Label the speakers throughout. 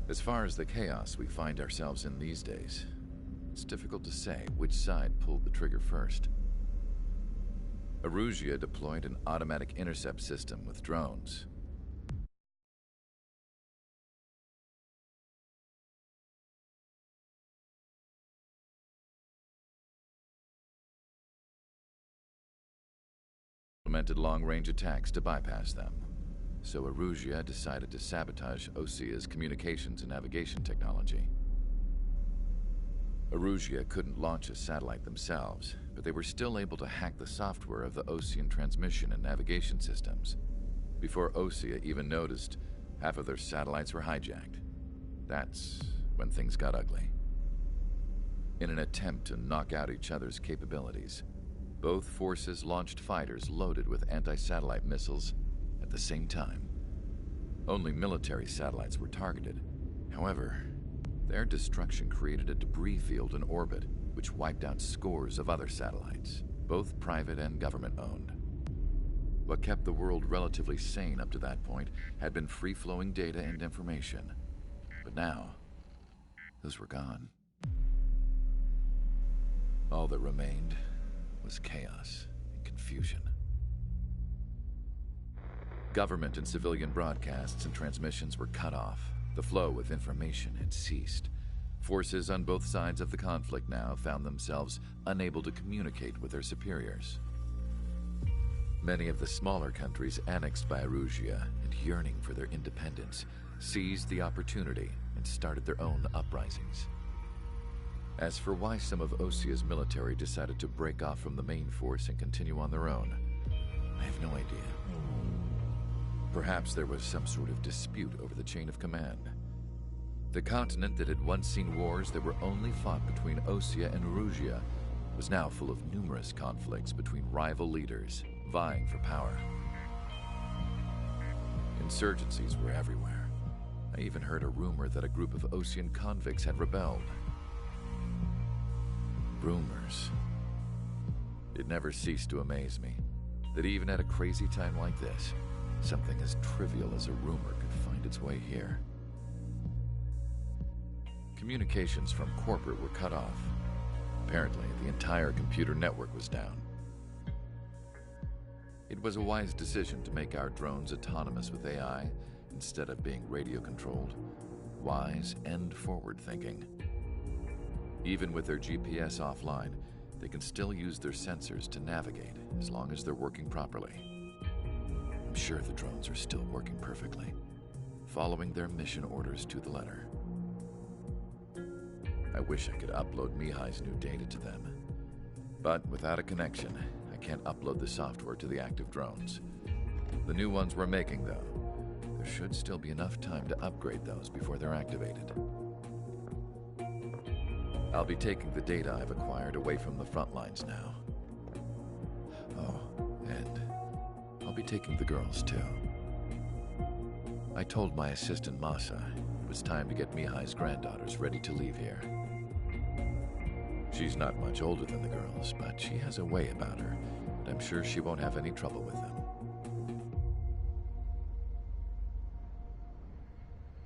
Speaker 1: As far as the chaos we find ourselves in these days, it's difficult to say which side pulled the trigger first. Erusia deployed an automatic intercept system with drones. Implemented long-range attacks to bypass them. So Erusia decided to sabotage Osia's communications and navigation technology. Erusia couldn't launch a satellite themselves, but they were still able to hack the software of the Osian transmission and navigation systems. Before Osia even noticed, half of their satellites were hijacked. That's when things got ugly. In an attempt to knock out each other's capabilities, both forces launched fighters loaded with anti-satellite missiles at the same time. Only military satellites were targeted. However, their destruction created a debris field in orbit, which wiped out scores of other satellites, both private and government-owned. What kept the world relatively sane up to that point had been free-flowing data and information. But now, those were gone. All that remained was chaos and confusion. Government and civilian broadcasts and transmissions were cut off. The flow of information had ceased. Forces on both sides of the conflict now found themselves unable to communicate with their superiors. Many of the smaller countries annexed by Erusia and yearning for their independence seized the opportunity and started their own uprisings. As for why some of Osia's military decided to break off from the main force and continue on their own, I have no idea. Perhaps there was some sort of dispute over the chain of command. The continent that had once seen wars that were only fought between Osia and Erusia was now full of numerous conflicts between rival leaders vying for power. Insurgencies were everywhere. I even heard a rumor that a group of Osian convicts had rebelled. Rumors. It never ceased to amaze me that even at a crazy time like this, something as trivial as a rumor could find its way here. Communications from corporate were cut off. Apparently, the entire computer network was down. It was a wise decision to make our drones autonomous with AI instead of being radio-controlled. Wise and forward-thinking. Even with their GPS offline, they can still use their sensors to navigate as long as they're working properly. I'm sure the drones are still working perfectly, following their mission orders to the letter. I wish I could upload Mihai's new data to them. But without a connection, I can't upload the software to the active drones. The new ones we're making, though, there should still be enough time to upgrade those before they're activated. I'll be taking the data I've acquired away from the front lines now. Oh, and I'll be taking the girls, too. I told my assistant Masa it was time to get Mihai's granddaughters ready to leave here. She's not much older than the girls, but she has a way about her, and I'm sure she won't have any trouble with them.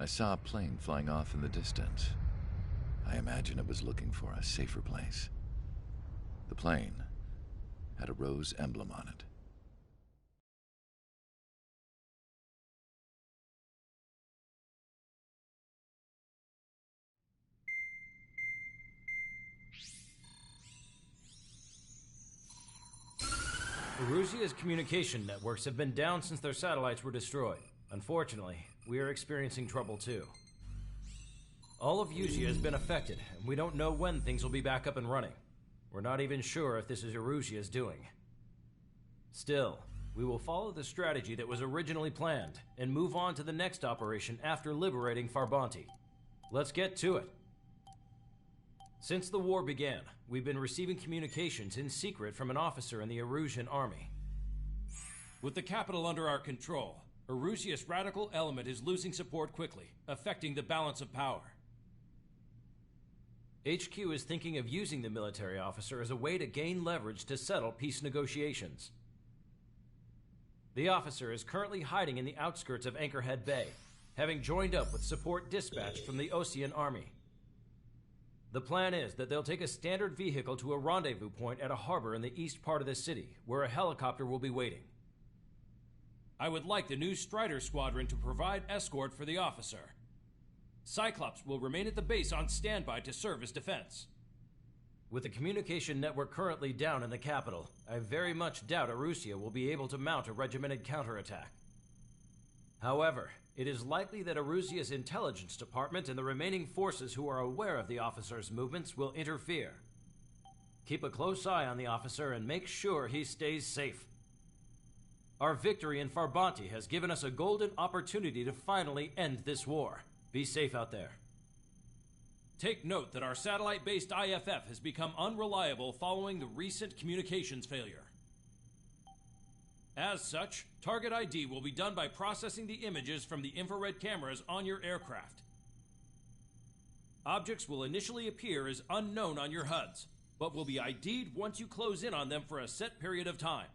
Speaker 1: I saw a plane flying off in the distance. I imagine it was looking for a safer place. The plane had a rose emblem on it.
Speaker 2: Erusia's communication networks have been down since their satellites were destroyed. Unfortunately, we are experiencing trouble too. All of Usia has been affected, and we don't know when things will be back up and running. We're not even sure if this is Erusia's doing. Still, we will follow the strategy that was originally planned, and move on to the next operation after liberating Farbanti. Let's get to it. Since the war began, we've been receiving communications in secret from an officer in the Erusian army.
Speaker 3: With the capital under our control, Erusia's radical element is losing support quickly, affecting the balance of power.
Speaker 2: HQ is thinking of using the military officer as a way to gain leverage to settle peace negotiations. The officer is currently hiding in the outskirts of Anchorhead Bay, having joined up with support dispatched from the Osean Army. The plan is that they'll take a standard vehicle to a rendezvous point at a harbor in the east part of the city, where a helicopter will be waiting.
Speaker 3: I would like the new Strider Squadron to provide escort for the officer. Cyclops will remain at the base on standby to serve as defense.
Speaker 2: With the communication network currently down in the capital, I very much doubt Erusia will be able to mount a regimented counterattack. However, it is likely that Erusia's intelligence department and the remaining forces who are aware of the officer's movements will interfere. Keep a close eye on the officer and make sure he stays safe. Our victory in Farbanti has given us a golden opportunity to finally end this war. Be safe out there.
Speaker 3: Take note that our satellite-based IFF has become unreliable following the recent communications failure. As such, target ID will be done by processing the images from the infrared cameras on your aircraft. Objects will initially appear as unknown on your HUDs, but will be ID'd once you close in on them for a set period of time.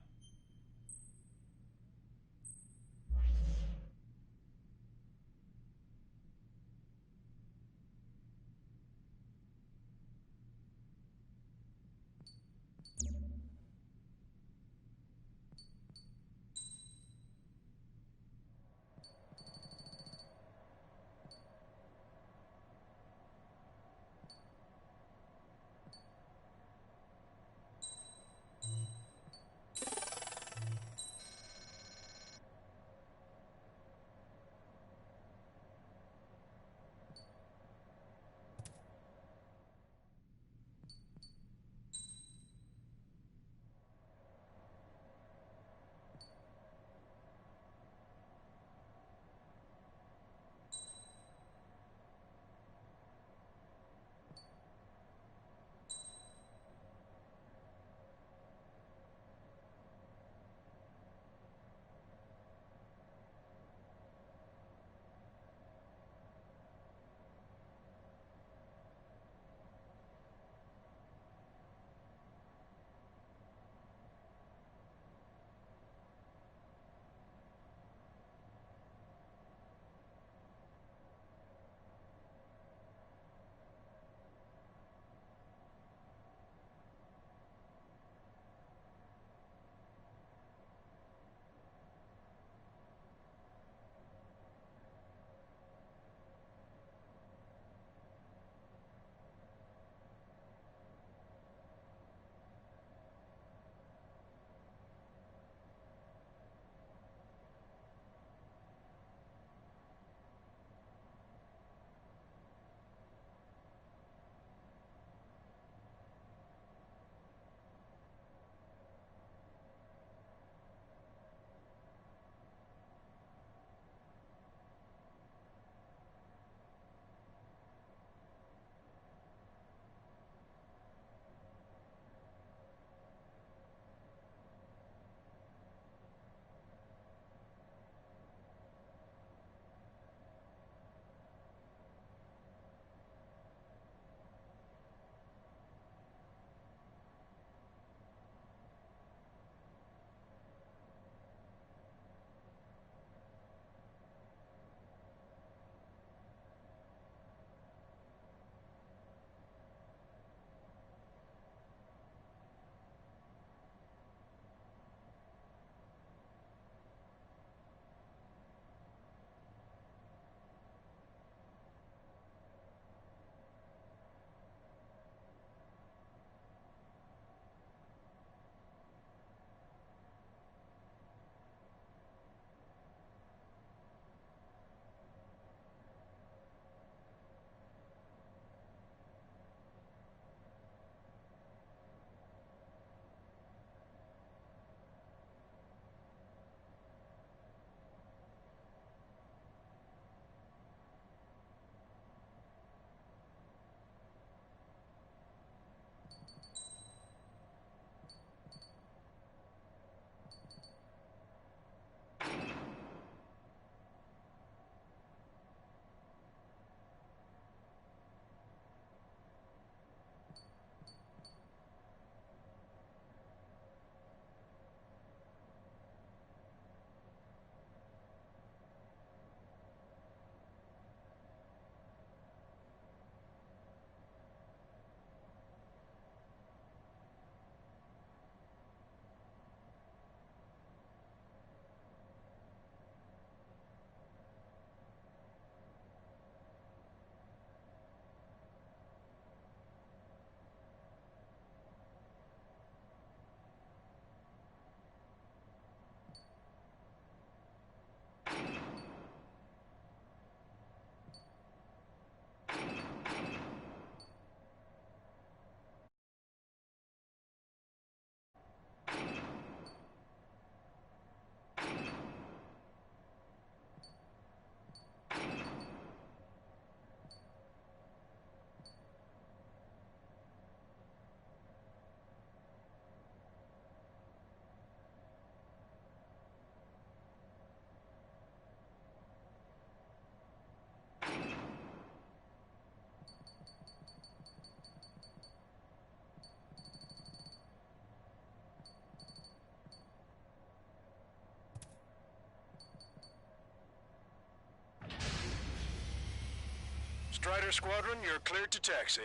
Speaker 4: Strider Squadron, you're cleared to taxi.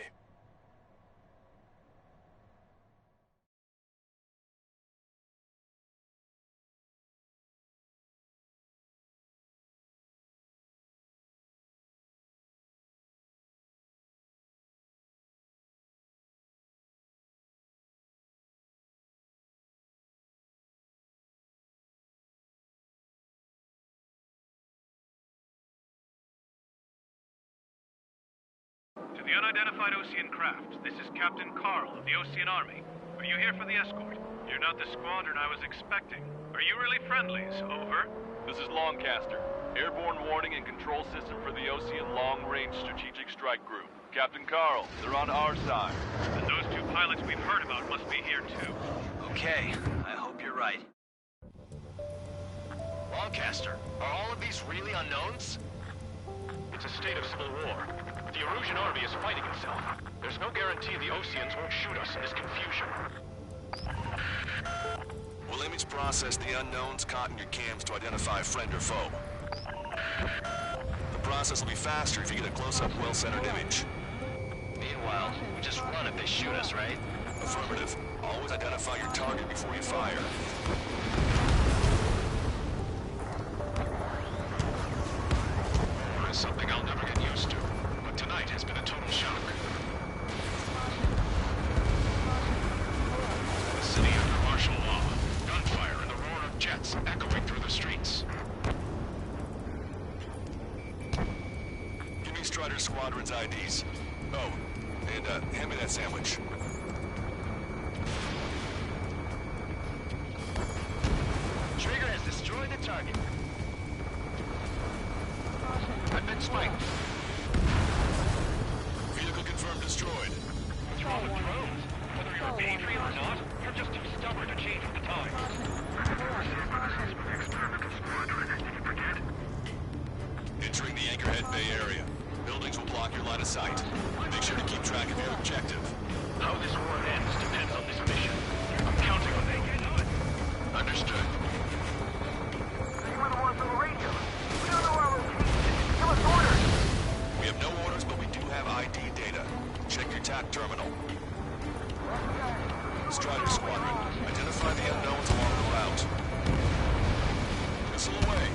Speaker 5: To the unidentified Osean craft, this is Captain Carl of the Osean Army. Are you here for the escort? You're not the squadron I was expecting. Are you really friendlies? Over.
Speaker 6: This is Longcaster. Airborne warning and control system for the Osean Long Range Strategic Strike Group. Captain Carl, they're on our side.
Speaker 5: And those two pilots we've heard about must be here too.
Speaker 7: Okay, I hope you're right. Longcaster, are all of these really unknowns?
Speaker 5: It's a state of civil war. The Erusian army is fighting itself. There's no guarantee the Oseans won't shoot us in this confusion.
Speaker 4: We'll image process the unknowns caught in your cams to identify friend or foe. The process will be faster if you get a close-up, well-centered image.
Speaker 7: Meanwhile, we just run if they shoot us, right?
Speaker 4: Affirmative. Always identify your target before you fire.
Speaker 5: There is something I'll never get used to, but tonight has been a total shock. The city under martial law, gunfire and the roar of jets echoing through the streets.
Speaker 4: Give me Strider Squadron's IDs. Oh, and hand me that sandwich.
Speaker 7: Trigger has destroyed the target.
Speaker 5: I've been spiked.
Speaker 4: Vehicle confirmed destroyed.
Speaker 5: What's wrong with drones? Whether you're a patriot or not, you're just too stubborn to change with the times.
Speaker 4: Entering the Anchorhead Bay area. Buildings will block your line of sight. Make sure to keep track of your objective.
Speaker 5: How this war ends depends on this mission. I'm counting on it. Understood.
Speaker 4: We have no orders, but we do have ID data. Check your TAC terminal. Strider Squadron, identify the unknowns along the route. Missile away.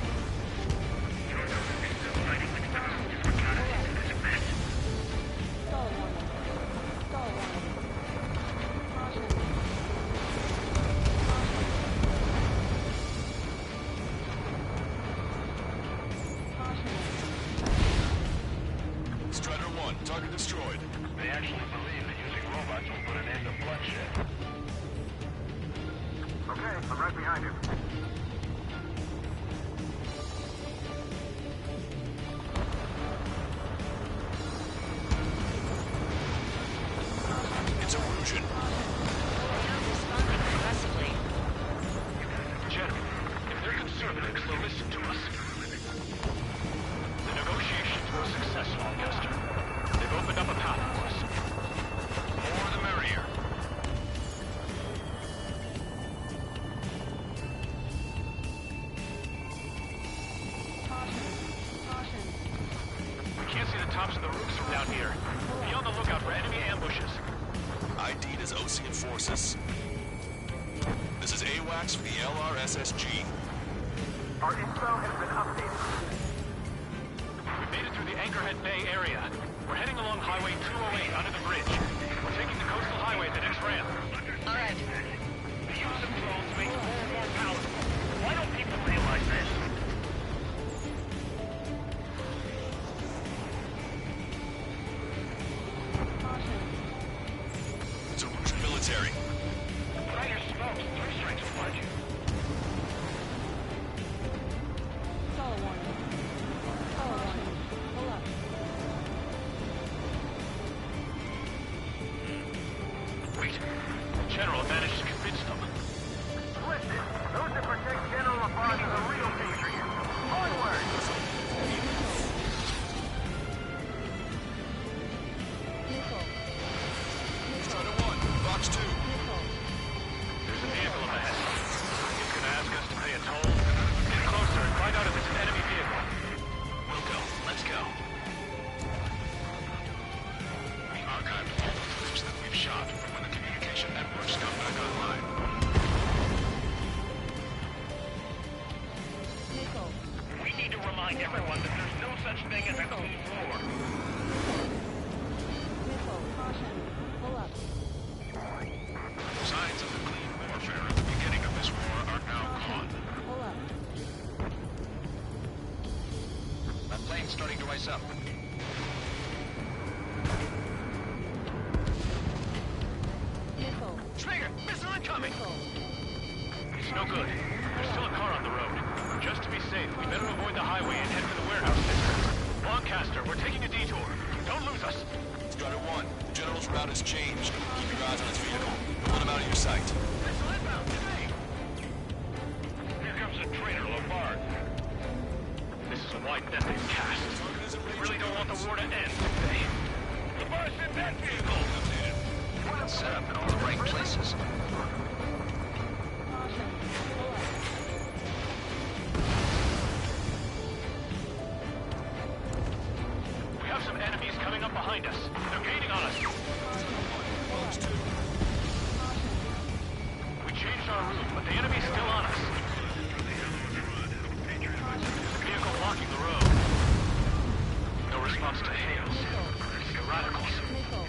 Speaker 4: Strider 1, target destroyed.
Speaker 5: They actually believe that using robots will put an end to bloodshed. Okay, I'm right behind you.
Speaker 4: It's Erusian.
Speaker 5: General, if they're conservatives, they'll listen to us. The negotiations were successful, Chester. They've opened up a path for us. The more the merrier. We can't see the tops of the roofs from down here. Be on the lookout for enemy ambushes.
Speaker 4: ID'd as Osean forces. This is AWACS for the LRSSG.
Speaker 5: Our info has been updated. We made it through the Anchorhead Bay area. We're heading along Highway 208 under the bridge. We're taking the coastal highway the next ramp.
Speaker 7: All right.
Speaker 5: The use of drones makes war more palatable. Why don't people realize this?
Speaker 4: It's Erusian military.
Speaker 5: Put out your smokes. Three strikes will find you. Wait. General managed to convince them. Listen, those that protect General Lafarge are the real people. remind everyone that there's no such thing as a clean war.
Speaker 8: Missile, caution. Pull up.
Speaker 5: Signs of the clean warfare at the beginning of this war are now gone.
Speaker 8: Pull up.
Speaker 7: That plane's starting to ice up.
Speaker 8: Missile.
Speaker 5: Schrager, missile incoming!
Speaker 8: Missile.
Speaker 5: It's no good. There's still a car on the road. Just to be safe, we better avoid the highway and head for the warehouse district. Lancaster, we're taking a detour. Don't lose us.
Speaker 4: Strider 1, the General's route has changed. Keep your eyes on his vehicle. Don't let him out of your sight.
Speaker 5: Missile inbound, today! Here comes the traitor, Lombard. This is a wide net they've cast. They really don't want the war to end, do they? Lombard's in that vehicle!
Speaker 7: Set up in all the right places.
Speaker 8: Caution. Pull up.
Speaker 5: We have some enemies coming up behind us. They're gaining on us. We changed our route, but the enemy's still on us. There's a vehicle blocking the road. No response to hails. The radicals.
Speaker 8: Missile.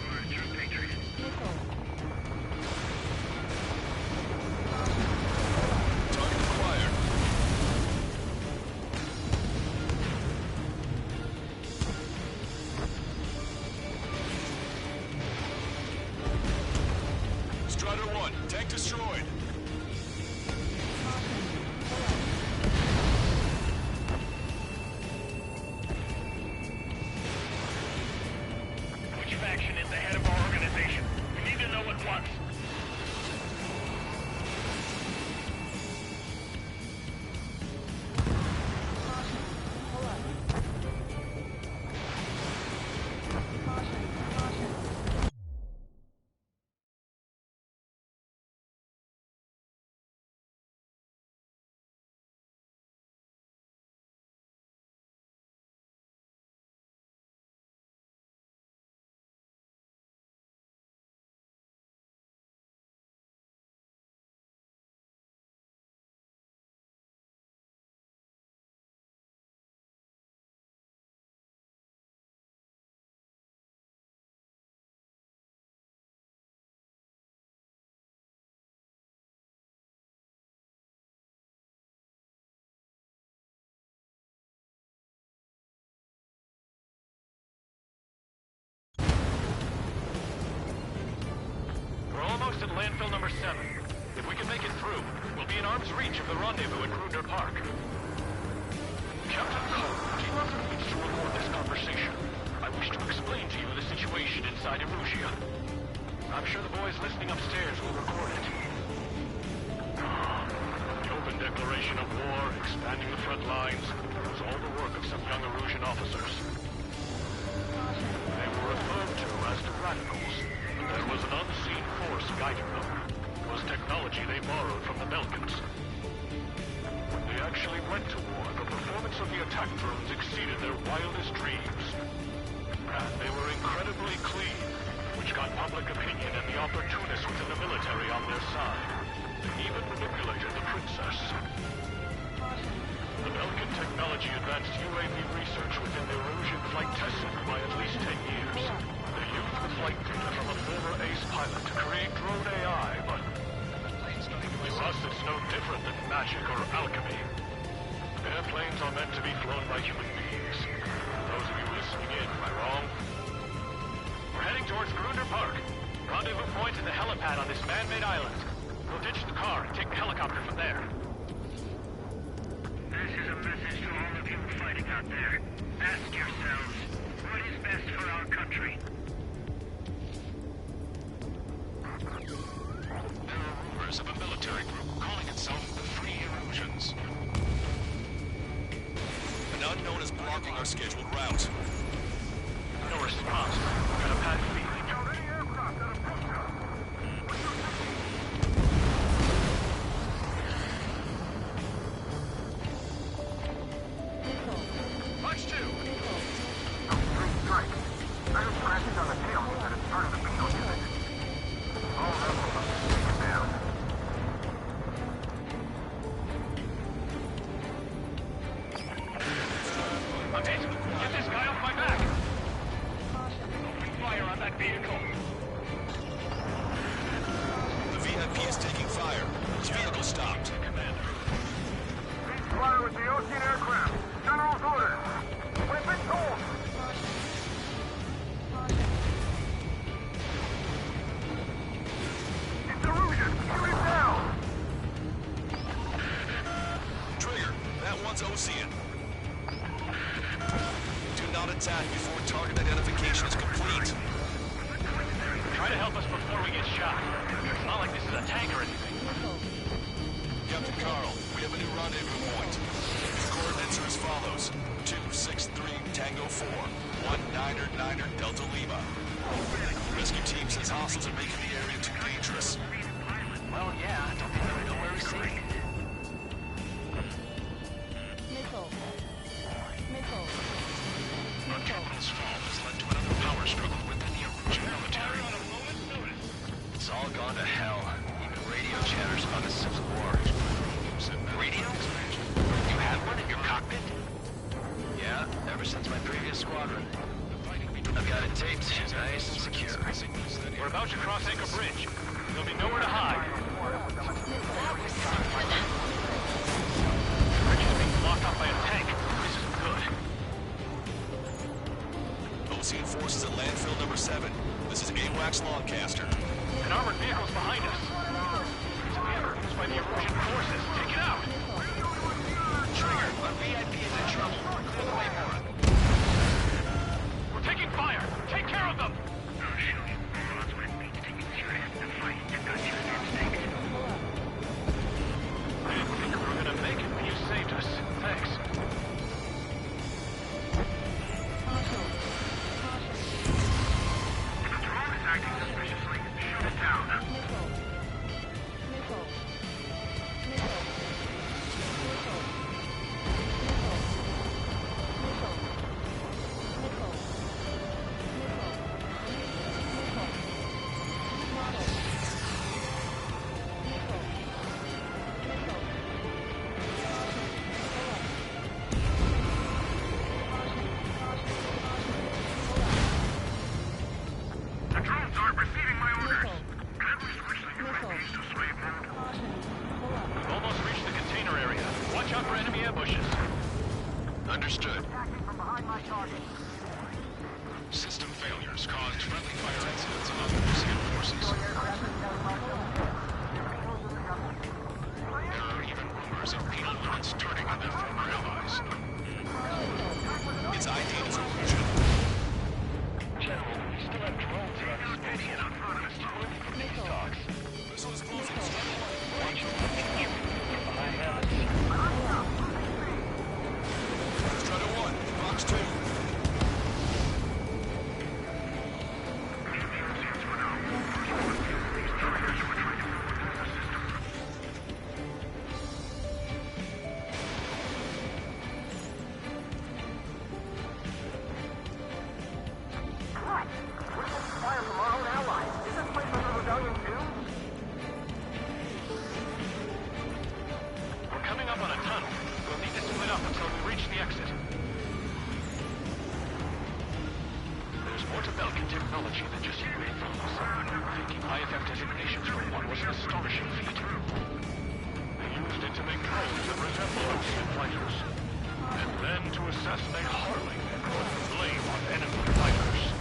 Speaker 8: Missile.
Speaker 4: Target acquired. Strider 1, tank destroyed.
Speaker 5: Which faction is the head of our organization? We need to know at once.
Speaker 8: Pull up. Caution. Caution.
Speaker 5: We're almost at landfill number 7. If we can make it through, we'll be in arm's reach of the rendezvous at Grunder Park. Captain Cole, do you have the means to record this conversation? I wish to explain to you the situation inside Erusia. I'm sure the boys listening upstairs will record it. The open declaration of war, expanding the front lines, was all the work of some young Erusian officers. They were referred to as the Radicals. There was an unseen force guiding them. It was technology they borrowed from the Belkans. When they actually went to war, the performance of the attack drones exceeded their wildest dreams. And they were incredibly clean, which got public opinion and the opportunists within the military on their side. They even manipulated the princess. The Belkan technology advanced UAV research within the Erusian flight test center by at least 10 years. They used the flight data from a former ace pilot to create drone AI, but to us it's no different than magic or alchemy. Airplanes are meant to be flown by human beings. Those of you listening in, am I wrong? We're heading towards Grunder Park. Rendezvous point is the helipad on this man-made island. We'll ditch the car and take the helicopter from there.
Speaker 9: This is a message to all of you fighting out there. Ask yourselves, what is best for our country?
Speaker 5: There are rumors of a military group calling itself the Free Erusians.
Speaker 4: An unknown is blocking our scheduled route.
Speaker 5: No response. Got a bad feeling. Punch 2!
Speaker 9: Strike. I just crashed on the tail that it's part of the Beetle unit. All levels are taken down.
Speaker 4: Do not attack before target identification is complete.
Speaker 5: Try to help us before we get shot. It's not like this is a tank or anything.
Speaker 4: Captain Carl, we have a new rendezvous point. The coordinates are as follows. 263 Tango 4, 1999 Delta Lima. Rescue team says hostiles are making the area too dangerous.
Speaker 7: Well, yeah, don't they really know where we're seeing?
Speaker 8: Missile. Missile.
Speaker 5: Our capital's fall has led to another power struggle within the Erusian military.
Speaker 7: It's all gone to hell. Even radio chatters about a civil war. Radio? You have one in your cockpit? Yeah, ever since my previous squadron. I've got it taped, nice and secure.
Speaker 5: We're about to cross Anchor Bridge. There'll be nowhere to hide. The bridge is being blocked off by a tank. This isn't good.
Speaker 4: Ocean forces at landfill number 7. This is AWACS Lancaster.
Speaker 5: An armored vehicle's behind us. It's a vehicle used by the Erusian forces. Take it out!
Speaker 7: Trigger, our VIP is in trouble. Clear the way for him.
Speaker 5: We're taking fire! Take care of them! I didn't think we were gonna make it, but you saved us. Thanks.
Speaker 8: Caution. Caution.
Speaker 9: If the drone is acting suspiciously, shoot it down.
Speaker 8: Missile. Missile. Missile. Missile. Missile. Missile. Missile. Missile. Model. Missile. Missile.
Speaker 9: The drones aren't receiving my orders.
Speaker 8: Missile.
Speaker 9: Can we switch the UAVs to slave mode?
Speaker 5: We've almost reached the container area. Watch out for enemy ambushes.
Speaker 4: Understood.
Speaker 9: Attacking from behind my target.
Speaker 5: System failures caused friendly fire incidents among Erusian forces. There are even rumors of penal units turning on their former allies.
Speaker 4: Its ID is Erusian.
Speaker 5: General, we still have drones around this base. We're looking for peace talks.
Speaker 4: Missile is closing.
Speaker 5: Watch your behind us.
Speaker 4: Strider 1, Fox 2.
Speaker 9: What? We're supposed to fire from our own allies. Is this place under rebellion too?
Speaker 5: We're coming up on a tunnel. We'll need to split up until we reach the exit. There's more to Belkin technology than just UAVs. Taking IFF designations from one was an astonishing feat. They used it to make drones that resemble Ocean fighters. And then to assassinate Harling and put the blame on enemy fighters.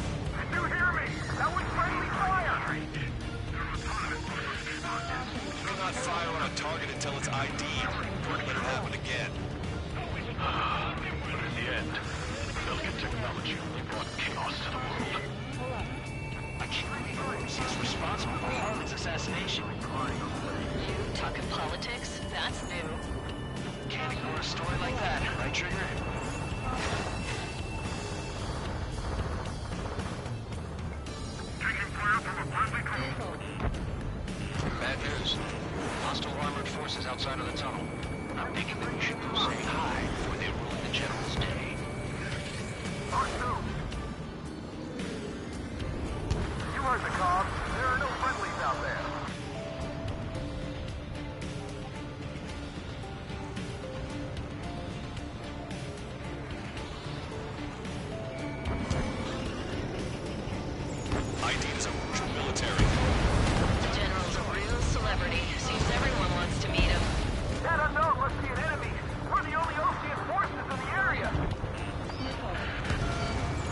Speaker 9: You hear me? That was friendly fire!
Speaker 4: Do not fire on a target until it's ID'd. Don't let it happen again.
Speaker 5: But in the end, Belkin technology only brought chaos to the world.
Speaker 7: I can't believe she's responsible for Harlan's assassination.
Speaker 10: You talking politics? That's new.
Speaker 7: Can't ignore a story like that, right, Trigger?
Speaker 9: Taking fire from a friendly drone.
Speaker 7: Bad news. Hostile armored forces outside of the tunnel. I'm thinking that we should go say hi before they ruin the general's day.
Speaker 9: Fox 2. You heard the cops. There are no friendlies out there.
Speaker 4: ID is Erusian military.
Speaker 10: The general's a real celebrity. Seems everyone wants to meet him.
Speaker 9: That unknown must be an enemy. We're the only Ocean forces in the area.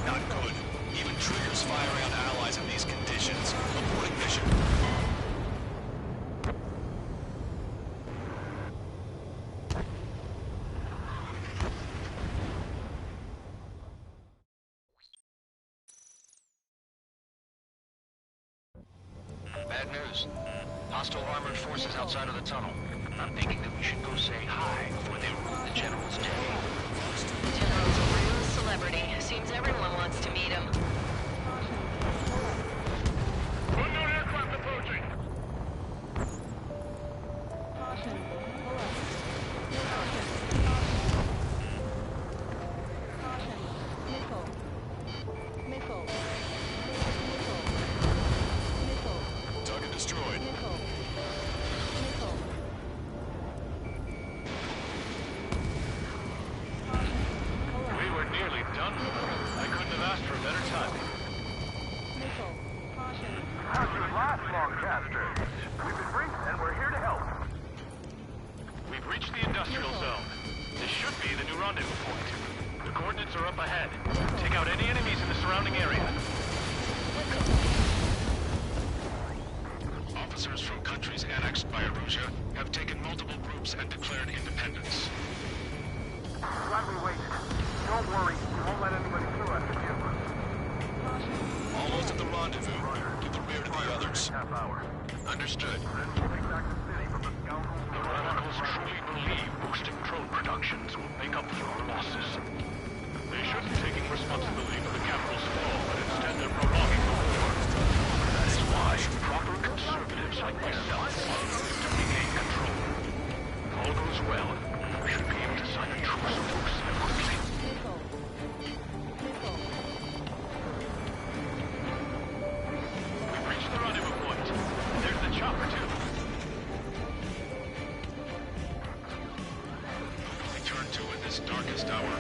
Speaker 4: Not good. Even Trigger's firing on allies in these conditions. Aborting mission.
Speaker 7: bad news. Hostile armored forces outside of the tunnel. I'm thinking that we should go say hi before they ruin the General's day.
Speaker 10: General's a real celebrity. Seems everyone wants to meet him.
Speaker 5: Unknown aircraft approaching.
Speaker 8: Caution. Alert. Caution. Missile. Missile. Missile.
Speaker 4: Target destroyed.
Speaker 8: Missile. Missile.
Speaker 5: We were nearly done. I couldn't have asked for better timing.
Speaker 8: Missile. Caution.
Speaker 9: How's your last Longcaster? We've been briefed and we're here to help.
Speaker 5: We've reached the industrial zone. This should be the new rendezvous point. The coordinates are up ahead. Take out any enemies in the surrounding area.
Speaker 7: Officers from countries annexed by Erusia have taken multiple groups and declared independence.
Speaker 9: Glad we waited. Don't worry, we won't let anybody through after you.
Speaker 4: Almost at the rendezvous. To the rear of the others.
Speaker 9: Half hour.
Speaker 7: Understood.
Speaker 9: Then we'll take back the city from the scoundrels.
Speaker 5: The radicals truly believe boosting drone productions will make up for our losses. They should be taking responsibility for the capital's fall, but instead they're prolonging the war. That is why proper conservatives like myself to regain control. If all goes well, we should be able to sign a truce with Russia quickly.
Speaker 8: Missile. Missile.
Speaker 5: We've reached the rendezvous point. There's the chopper, too.
Speaker 7: We turn to in this darkest hour.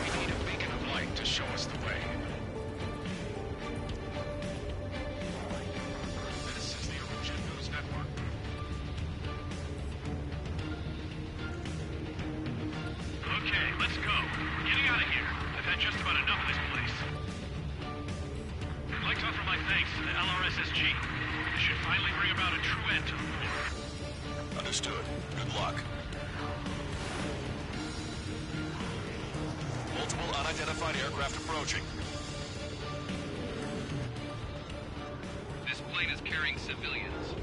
Speaker 7: We need a beacon of light to show us the way. This is the Erusia News Network.
Speaker 5: Okay, let's go. We're getting out of here. I've had just about enough of this place. I'd like to offer my thanks to the LRSSG. This should finally bring about a true end to the war.
Speaker 4: Understood. Good luck. Multiple unidentified aircraft approaching.
Speaker 6: This plane is carrying civilians.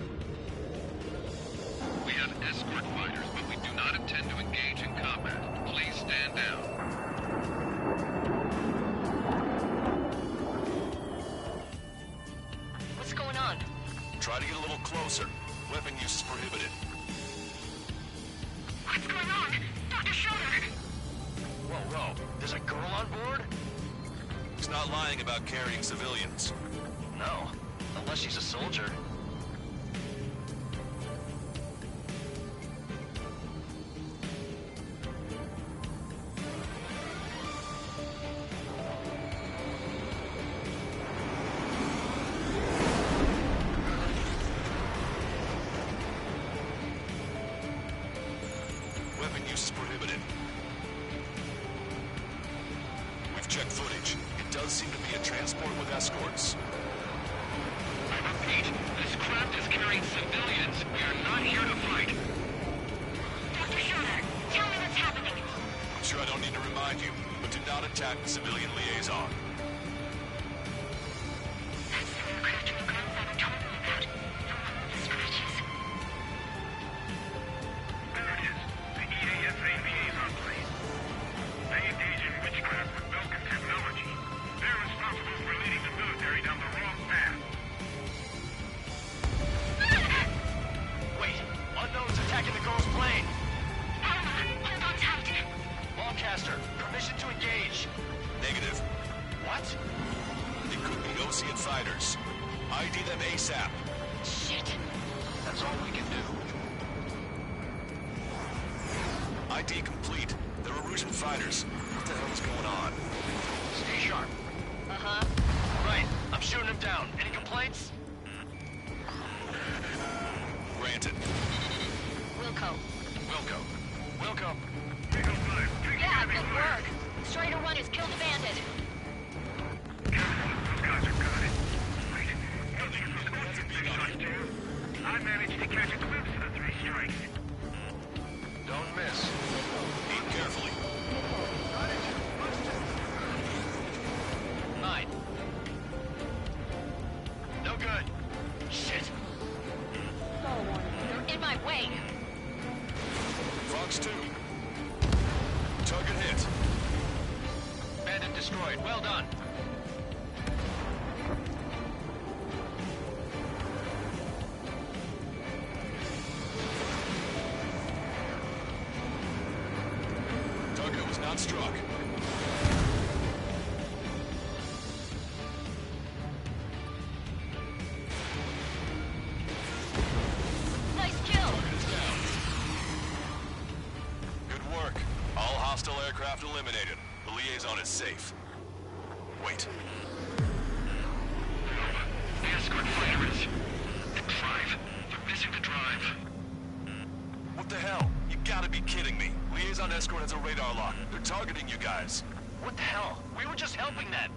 Speaker 6: We have escort fighters, but we do not intend to engage in combat. Please stand down.
Speaker 10: What's going on?
Speaker 4: Try to get a little closer. Weapon use is prohibited.
Speaker 10: What's going on? Dr. Schroeder!
Speaker 7: Whoa. There's a girl on board?
Speaker 4: He's not lying about carrying civilians.
Speaker 7: No. Unless she's a soldier.
Speaker 4: Weapon use is prohibited. We've checked footage. It does seem to be a transport with escorts.
Speaker 6: I repeat, this craft is carrying civilians. We are not here to fight.
Speaker 10: Dr. Schroeder, tell me what's happening.
Speaker 4: I'm sure I don't need to remind you, but do not attack the civilian liaison.
Speaker 10: That's the aircraft your grandfather told me about. The one with the scratches.
Speaker 5: There it is. The EASA liaison plane. They engage in witchcraft with Belkin technology. They're responsible for leading the military down the wrong path.
Speaker 7: Wait. Unknown's attacking the girl's plane.
Speaker 10: Alma, hold on tight.
Speaker 7: Longcaster, permission to engage.
Speaker 4: Negative.
Speaker 7: What?
Speaker 4: They could be Osean fighters. ID them ASAP.
Speaker 10: Shit.
Speaker 7: That's all we can do.
Speaker 4: ID complete. They're Erusian fighters. What the hell is going on?
Speaker 7: Stay sharp.
Speaker 10: Uh-huh.
Speaker 7: Right. I'm shooting him down. Any complaints?
Speaker 4: Granted.
Speaker 10: Wilco.
Speaker 7: Wilco.
Speaker 5: Eagle 5, take
Speaker 10: Yeah, good work. Strider 1 has killed a bandit.
Speaker 5: Those guys are got it. Wait, nothing from the shot too. I managed to catch a glimpse of the 3 strikes.
Speaker 7: Don't miss.
Speaker 4: Aim carefully.
Speaker 7: 9. No good. Shit. destroyed. Well done.
Speaker 4: Target was not struck.
Speaker 10: Nice kill.
Speaker 4: Good work. All hostile aircraft eliminated. The liaison is safe. Wait.
Speaker 7: The escort fighter is... in drive. They're missing the drive.
Speaker 4: What the hell? You gotta be kidding me. Liaison escort has a radar lock. They're targeting you guys.
Speaker 7: What the hell? We were just helping them.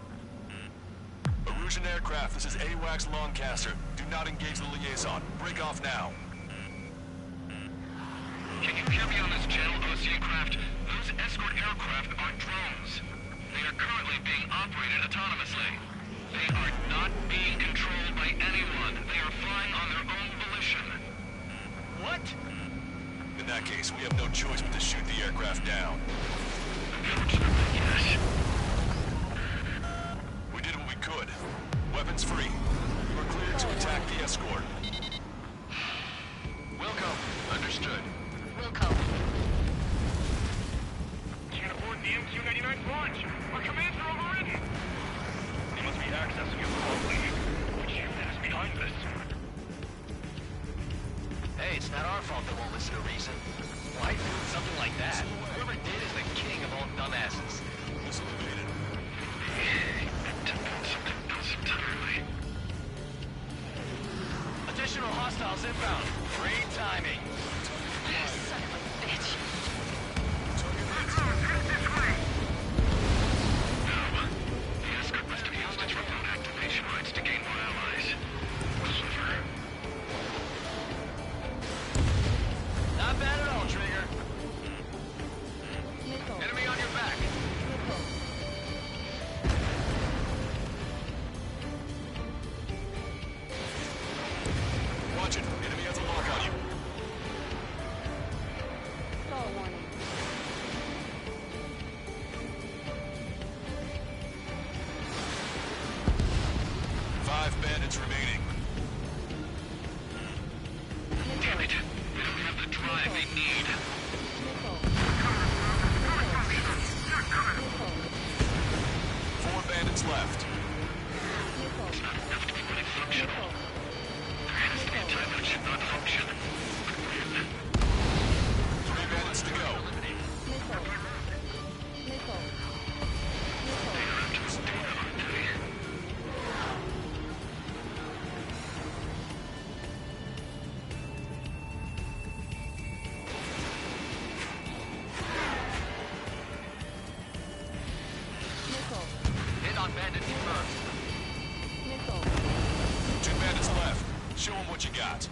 Speaker 4: Erusian aircraft, this is AWACS Longcaster. Do not engage the liaison. Break off now.
Speaker 7: Can you hear me on this channel, OC craft? Those escort aircraft are drones. They are currently being operated autonomously. They are not being controlled by anyone. They are flying on their own volition.
Speaker 4: What? In that case, we have no choice but to shoot the aircraft down.
Speaker 7: Unfortunately, yes.
Speaker 4: We did what we could. Weapons free. We're cleared to attack the escort.
Speaker 7: Wilco. Understood.
Speaker 10: Wilco.
Speaker 5: Can't afford the MQ-99 launch. Our commands are overridden. They must be accessing it remotely. Which unit is behind this?
Speaker 7: Hey, it's not our fault they won't listen to reason. Why do something like that? Whoever did is the king of all dumbasses.
Speaker 4: This eliminated.
Speaker 7: Something else entirely. Additional hostiles inbound. Great timing.
Speaker 10: Son of a bitch.
Speaker 7: The escort must have used its remote activation rights to gain more allies. Clever. Not bad at all, Trigger.
Speaker 8: Missile.
Speaker 7: Enemy on your back.
Speaker 8: Missile.
Speaker 4: Watch it. Enemy has a lock on you.
Speaker 8: Stall warning.
Speaker 4: Five bandits remaining.
Speaker 7: Damn it. They don't have the drive they need.
Speaker 8: Missile. Missile.
Speaker 4: Four bandits left.
Speaker 8: Missile.
Speaker 7: Enough to be fully functional. There has to be a time when it should not function.
Speaker 4: Three bandits to go.
Speaker 8: Missile. Missile.
Speaker 7: They are after this data, aren't they?
Speaker 8: Missile.
Speaker 7: Hit on bandit confirmed.
Speaker 8: Missile.
Speaker 4: Two bandits left. Show them what you got.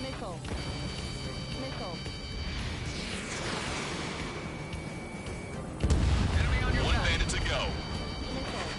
Speaker 8: Missile. Missile.
Speaker 7: Enemy on your
Speaker 4: One
Speaker 7: back.
Speaker 4: bandit to go.
Speaker 8: Missile.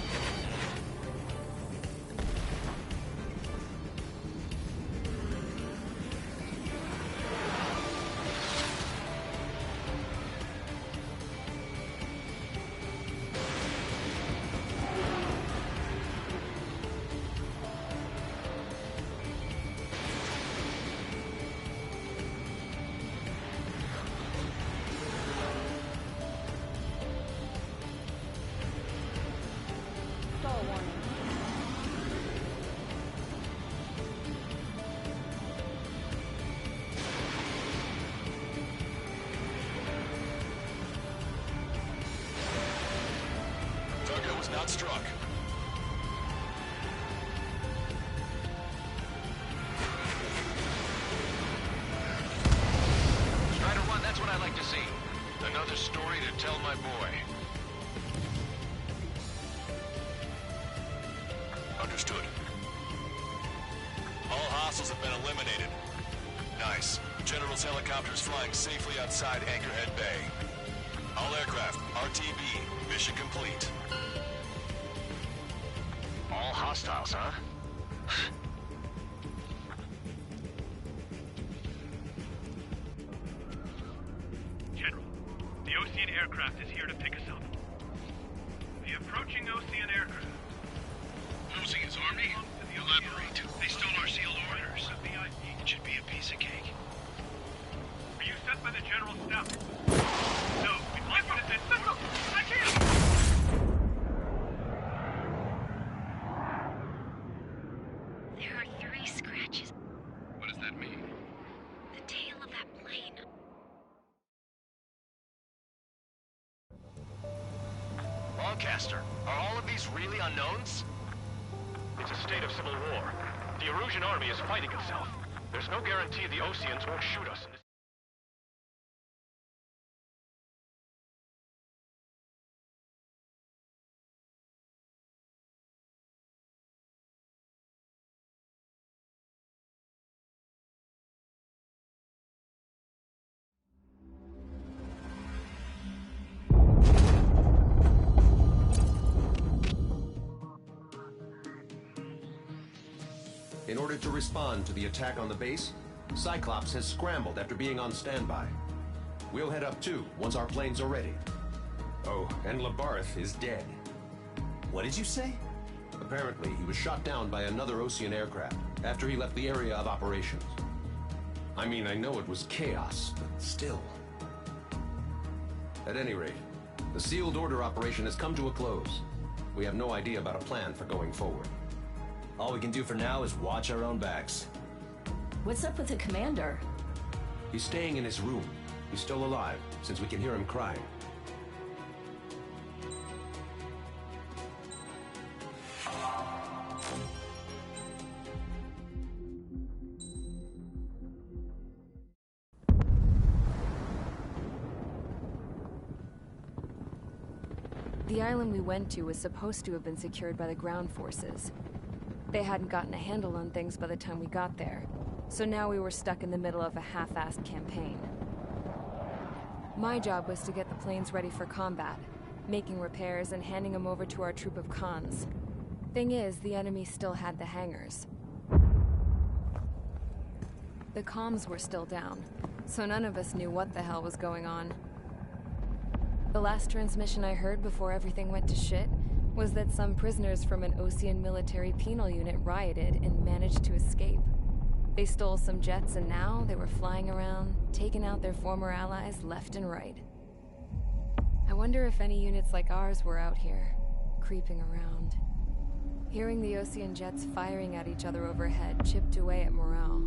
Speaker 8: Stall warning.
Speaker 4: Target was not struck.
Speaker 7: Strider 1, that's what I like to see. Another story to tell my boy.
Speaker 4: Understood. All hostiles have been eliminated. Nice. General's helicopter is flying safely outside Anchorhead Bay. All aircraft, RTB, mission complete.
Speaker 7: All hostiles, huh?
Speaker 5: General, the Ocean aircraft is here to pick us up. The approaching Osean aircraft.
Speaker 7: Losing his army? Elaborate. They stole our sealed orders. It should be a piece of cake.
Speaker 5: Are you sent by the General Staff? No, we'd like you to send... Missile! I can't!
Speaker 10: There are 3 scratches.
Speaker 1: What does that mean?
Speaker 10: The tail of that plane.
Speaker 7: Lancaster, are all of these really unknowns?
Speaker 5: It's a state of civil war. The Erusian army is fighting itself. There's no guarantee the Oseans won't shoot us in this...
Speaker 11: In order to respond to the attack on the base, Cyclops has scrambled after being on standby. We'll head up too, once our planes are ready. Oh, and Labarth is dead.
Speaker 12: What did you say?
Speaker 11: Apparently, he was shot down by another Osean aircraft after he left the area of operations. I mean, I know it was chaos, but still. At any rate, the sealed order operation has come to a close. We have no idea about a plan for going forward.
Speaker 12: All we can do for now is watch our own backs.
Speaker 13: What's up with the commander?
Speaker 11: He's staying in his room. He's still alive, since we can hear him crying.
Speaker 14: The island we went to was supposed to have been secured by the ground forces. They hadn't gotten a handle on things by the time we got there, so now we were stuck in the middle of a half-assed campaign. My job was to get the planes ready for combat, making repairs and handing them over to our troop of cons. Thing is, the enemy still had the hangars. The comms were still down, so none of us knew what the hell was going on. The last transmission I heard before everything went to shit was that some prisoners from an Osean military penal unit rioted and managed to escape. They stole some jets and now they were flying around, taking out their former allies left and right. I wonder if any units like ours were out here, creeping around. Hearing the Osean jets firing at each other overhead chipped away at morale.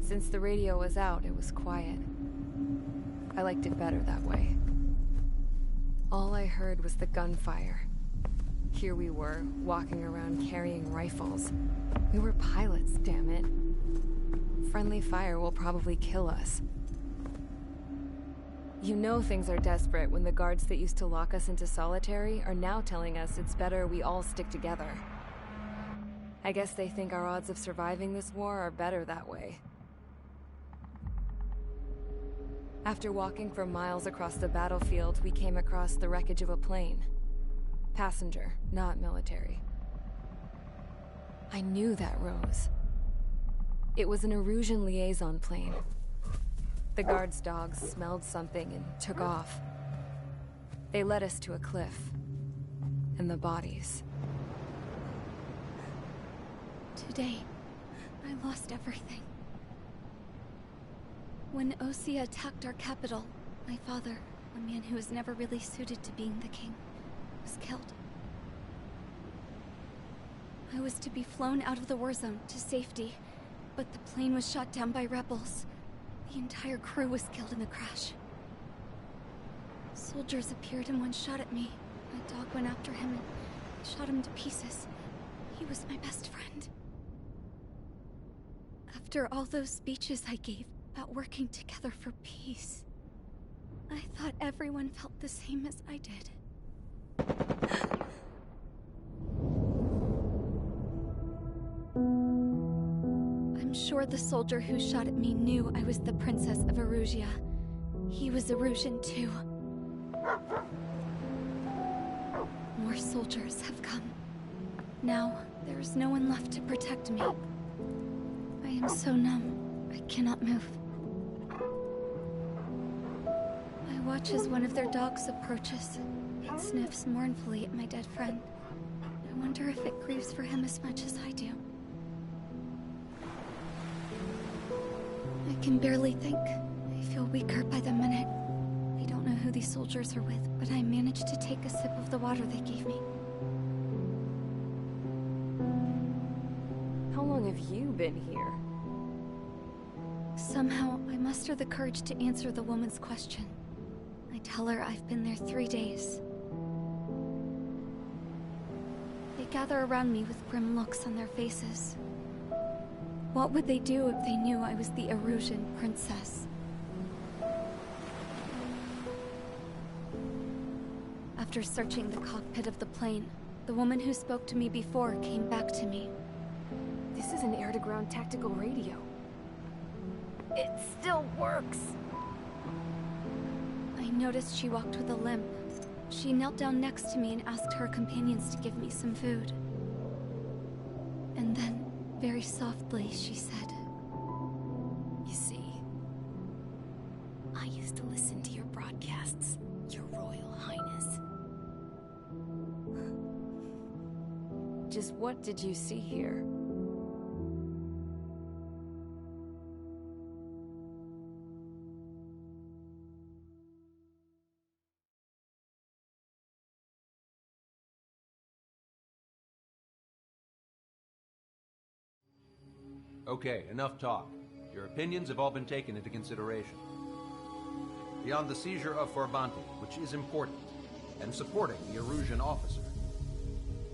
Speaker 14: Since the radio was out, it was quiet. I liked it better that way. All I heard was the gunfire. Here we were, walking around carrying rifles. We were pilots, damn it. Friendly fire will probably kill us. You know things are desperate when the guards that used to lock us into solitary are now telling us it's better we all stick together. I guess they think our odds of surviving this war are better that way. After walking for miles across the battlefield, we came across the wreckage of a plane. Passenger, not military. I knew that rose. It was an Erusian liaison plane. The guards' dogs smelled something and took off. They led us to a cliff. And the bodies.
Speaker 15: Today, I lost everything. When Osea attacked our capital, my father, a man who was never really suited to being the king, was killed. I was to be flown out of the war zone to safety, but the plane was shot down by rebels. The entire crew was killed in the crash. Soldiers appeared and one shot at me. My dog went after him and shot him to pieces. He was my best friend. After all those speeches I gave about working together for peace, I thought everyone felt the same as I did. I'm sure the soldier who shot at me knew I was the Princess of Erusia. He was Erusian too. More soldiers have come. Now, there is no one left to protect me. I am so numb, I cannot move. I watch as one of their dogs approaches. It sniffs mournfully at my dead friend. I wonder if it grieves for him as much as I do. I can barely think. I feel weaker by the minute. I don't know who these soldiers are with, but I managed to take a sip of the water they gave me.
Speaker 14: How long have you been here?
Speaker 15: Somehow, I muster the courage to answer the woman's question. I tell her I've been there 3 days. They gather around me with grim looks on their faces. What would they do if they knew I was the Erusian princess? After searching the cockpit of the plane, the woman who spoke to me before came back to me.
Speaker 14: This is an air-to-ground tactical radio. It still works!
Speaker 15: I noticed she walked with a limp. She knelt down next to me and asked her companions to give me some food. And then, very softly, she said,
Speaker 16: "You see, I used to listen to your broadcasts, Your Royal Highness."
Speaker 14: Just what did you see here?
Speaker 11: Okay, enough talk. Your opinions have all been taken into consideration. Beyond the seizure of Farbanti, which is important, and supporting the Erusian officer.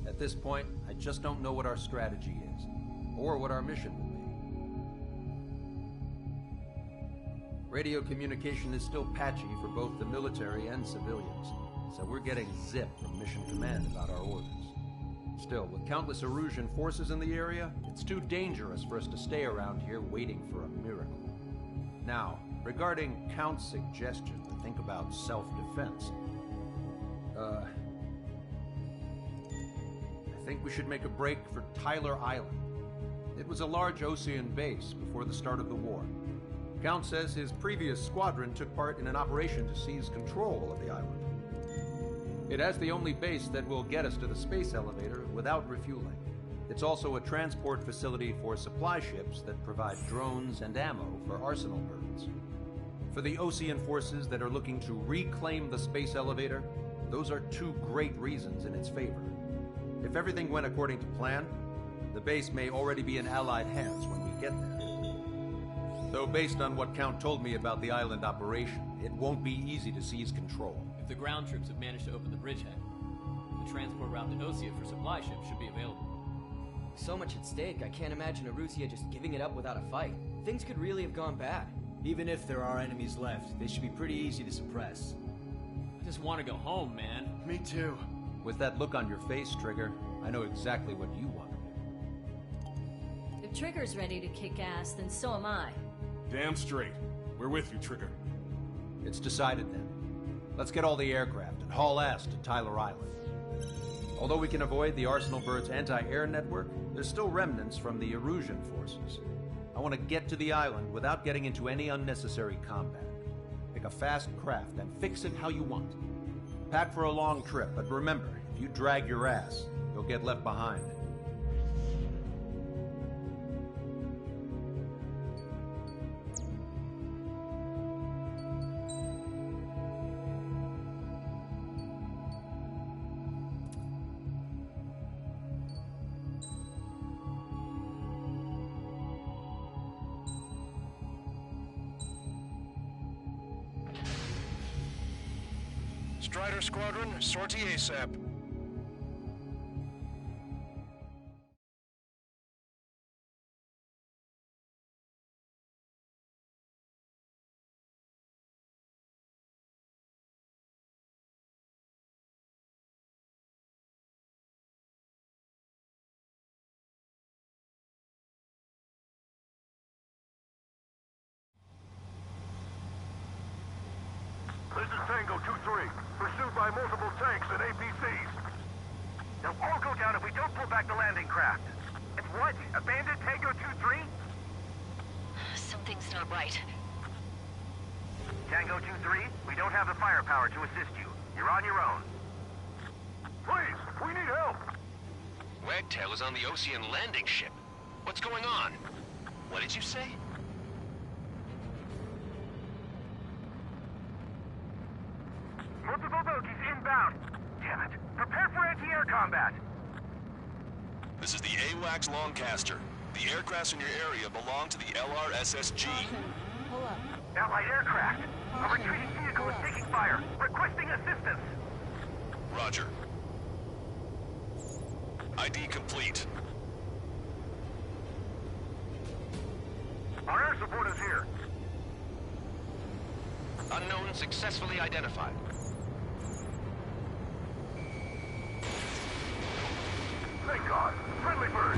Speaker 11: At this point, I just don't know what our strategy is, or what our mission will be. Radio communication is still patchy for both the military and civilians, so we're getting zip from Mission Command about our orders. Still, with countless Erusian forces in the area, it's too dangerous for us to stay around here waiting for a miracle. Now, regarding Count's suggestion to think about self-defense, I think we should make a break for Tyler Island. It was a large Osean base before the start of the war. Count says his previous squadron took part in an operation to seize control of the island. It has the only base that will get us to the space elevator without refueling. It's also a transport facility for supply ships that provide drones and ammo for arsenal birds. For the Osean forces that are looking to reclaim the space elevator, those are two great reasons in its favor. If everything went according to plan, the base may already be in Allied hands when we get there. Though based on what Count told me about the island operation, it won't be easy to seize control.
Speaker 17: If the ground troops have managed to open the bridgehead, the transport route to Osea for supply ships should be available.
Speaker 18: So much at stake, I can't imagine Erusia just giving it up without a fight. Things could really have gone bad.
Speaker 19: Even if there are enemies left, they should be pretty easy to suppress.
Speaker 17: I just want to go home, man.
Speaker 19: Me too.
Speaker 11: With that look on your face, Trigger, I know exactly what you want to do.
Speaker 13: If Trigger's ready to kick ass, then so am I.
Speaker 5: Damn straight. We're with you, Trigger.
Speaker 11: It's decided then. Let's get all the aircraft and haul ass to Tyler Island. Although we can avoid the Arsenal Bird's anti-air network, there's still remnants from the Erusian forces. I want to get to the island without getting into any unnecessary combat. Pick a fast craft and fix it how you want. Pack for a long trip, but remember, if you drag your ass, you'll get left behind.
Speaker 9: Strider Squadron, sortie ASAP.
Speaker 5: This is Tango 2-3, pursued by multiple tanks and APCs.
Speaker 9: They'll all go down if we don't pull back the landing craft. It's what? Abandoned Tango 2-3?
Speaker 10: Something's not right.
Speaker 9: Tango 2-3, we don't have the firepower to assist you. You're on your own. Please, we need help!
Speaker 7: Wagtail is on the Ocean landing ship. What's going on? What did you say?
Speaker 9: Multiple bogies inbound. Damn it. Prepare for anti-air combat.
Speaker 4: This is the AWACS Longcaster. The aircrafts in your area belong to the LRSSG.
Speaker 8: Pull up.
Speaker 9: Allied aircraft. A retreating vehicle is taking fire. Requesting assistance.
Speaker 4: Roger. ID complete.
Speaker 9: Our air support is here.
Speaker 7: Unknown successfully identified.
Speaker 9: Thank God. Friendly bird.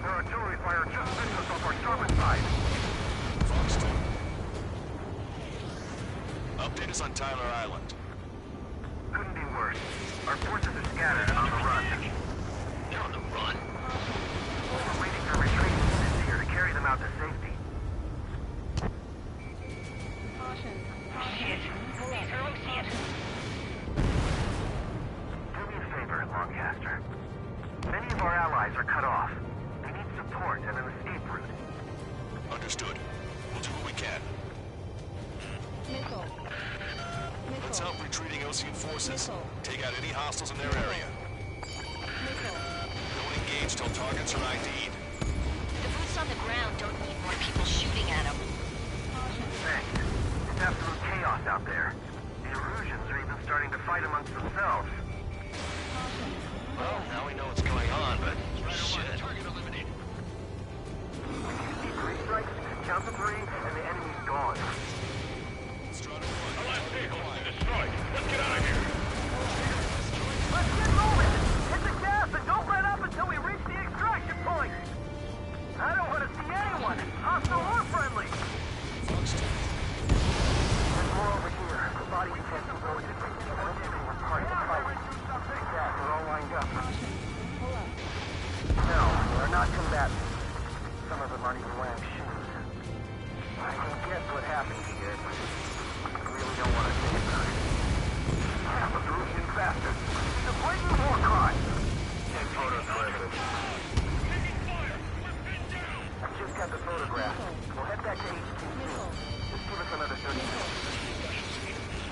Speaker 9: Their artillery fire just missed us off our starboard side.
Speaker 4: Fox 2. Update us on Tyler Island.
Speaker 9: Couldn't be worse. Our forces are scattered and on the run.
Speaker 7: They're on the run?
Speaker 9: We're waiting for retreat units here to carry them out to safety.
Speaker 8: Caution.
Speaker 9: Shit.
Speaker 8: Pull up.
Speaker 9: Do me a favor, Longcaster. Many of our allies are cut off. They need support and an escape route.
Speaker 4: Understood. We'll do what we can.
Speaker 8: Missile.
Speaker 4: Let's help retreating Ocean forces.
Speaker 8: Missile.
Speaker 4: Take out any hostiles in their area.
Speaker 8: Missile.
Speaker 4: Don't engage till targets are ID'd.
Speaker 10: The boots on the ground don't need more people shooting at them.
Speaker 9: Thanks. It's absolute chaos out there. The Erusians are even starting to fight amongst themselves.
Speaker 7: Well, now we know what's going on, but shit.
Speaker 4: Target eliminated.
Speaker 9: Need 3 strikes, count to 3, and the enemy's gone.
Speaker 5: Allied vehicles destroyed. Let's get out of here.
Speaker 9: Let's get moving! Hit the gas and don't let up until we reach the extraction point! I don't want to see anyone, hostile or friendly! There's more over here. The body utensils are in we're part of the fight. Yeah, they're all lined up.
Speaker 8: Pull up.
Speaker 9: No, they're not combatants. Some of them aren't even wearing shoes. I can guess what happened here, but I really don't want to say it now. Half of Erusian bastards. It's a blatant war crime. Take photos for evidence. I just got the photograph. We'll head back to HQ. Just give us another 30 minutes.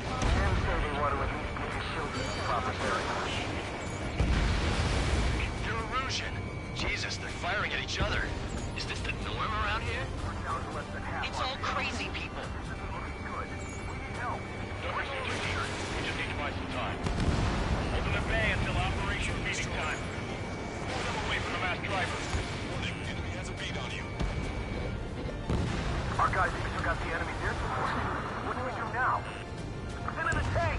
Speaker 9: And say they want to at least give your children the proper burial.
Speaker 7: They're Erusian. Jesus, they're firing at each other. Is this the norm around here? It's all crazy people.
Speaker 5: Don't listen to here. We just need to buy some time. Hold them at bay until operation meeting time. Pull them away from the mass driver.
Speaker 4: Warning, enemy has a beat on you.
Speaker 9: Our guys even took out the enemy's air support. What do we do now? Put them in the tank!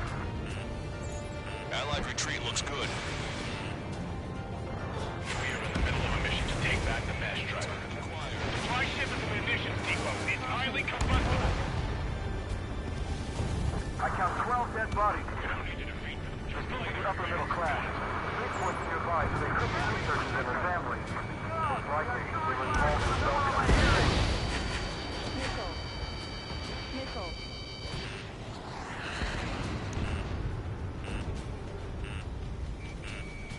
Speaker 4: Allied retreat looks good.
Speaker 5: We are in the middle of a mission to take back the mass driver. The supply ship is a munitions depot. It's highly combustible.
Speaker 9: I count 12 dead bodies.
Speaker 5: We don't need to defeat them. Just
Speaker 9: This
Speaker 5: delay
Speaker 9: is upper middle class. Reports nearby, so they could be researchers and their families. Most likely, they were involved in the Belgian.
Speaker 8: Missile. Missile.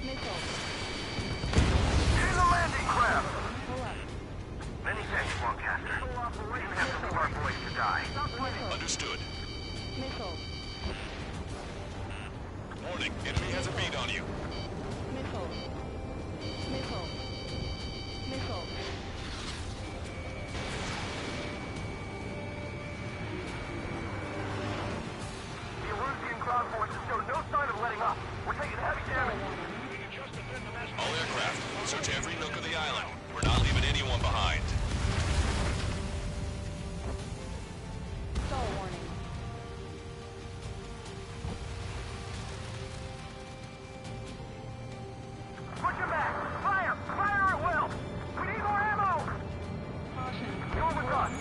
Speaker 8: Missile.
Speaker 9: In the landing craft!
Speaker 8: Pull up.
Speaker 9: Many thanks, Longcaster. We didn't have to leave our boys to die.
Speaker 4: Understood.
Speaker 8: Missile.
Speaker 4: Warning, enemy has a beat on you.
Speaker 8: Missile. Missile. Missile.
Speaker 9: The Erusian ground forces show no sign of letting up. We're taking heavy damage.
Speaker 4: All aircraft, search every nook of the island. We're not leaving anyone behind.
Speaker 8: Stall warning.
Speaker 9: Push him back! Fire! Fire at will! We need more ammo!
Speaker 8: Caution.
Speaker 9: Go with us!